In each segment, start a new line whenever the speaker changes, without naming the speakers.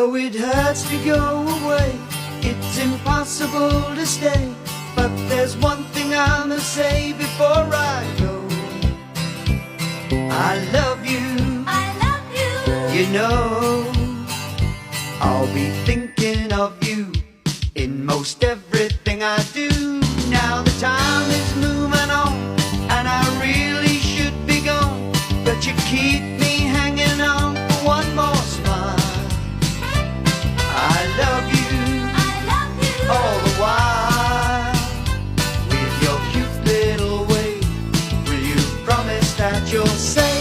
Though it hurts to go away, it's impossible to stay. But there's one thing I must say before I go. I love you,
I love you.
you know. I'll be thinking of you in most everything I do. Now the time is moving on, and I really should be gone, but you keep me hanging on for one more smile. I love you,
I love you.
all the while. With your cute little way, will you promise that you'll say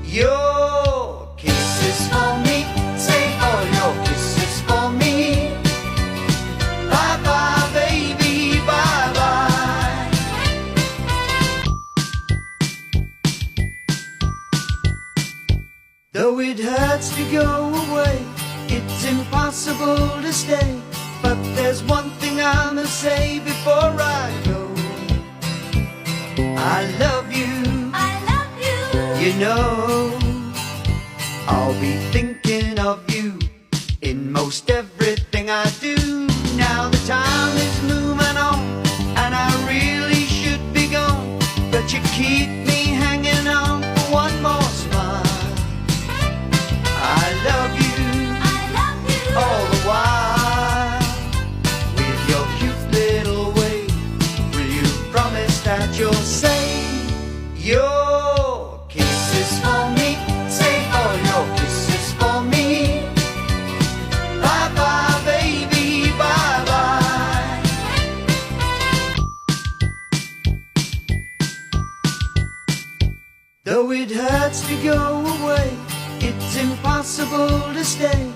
your kisses for me? Say all your kisses for me. Bye bye, baby, bye bye. Though it hurts to go away, it's impossible to stay. But there's one thing I must say before I go. I love you,
I love you.
you know. I'll be thinking of you in most everything I do. Now the time is moving on, and I really should be gone, but you keep me hanging on for one more smile. I love you,
I love you.
all the while. With your cute little way, will you promise that you'll say your kisses for me? Say all your kisses for me. Bye bye, baby, bye bye. Though it hurts to go away, it's impossible to stay.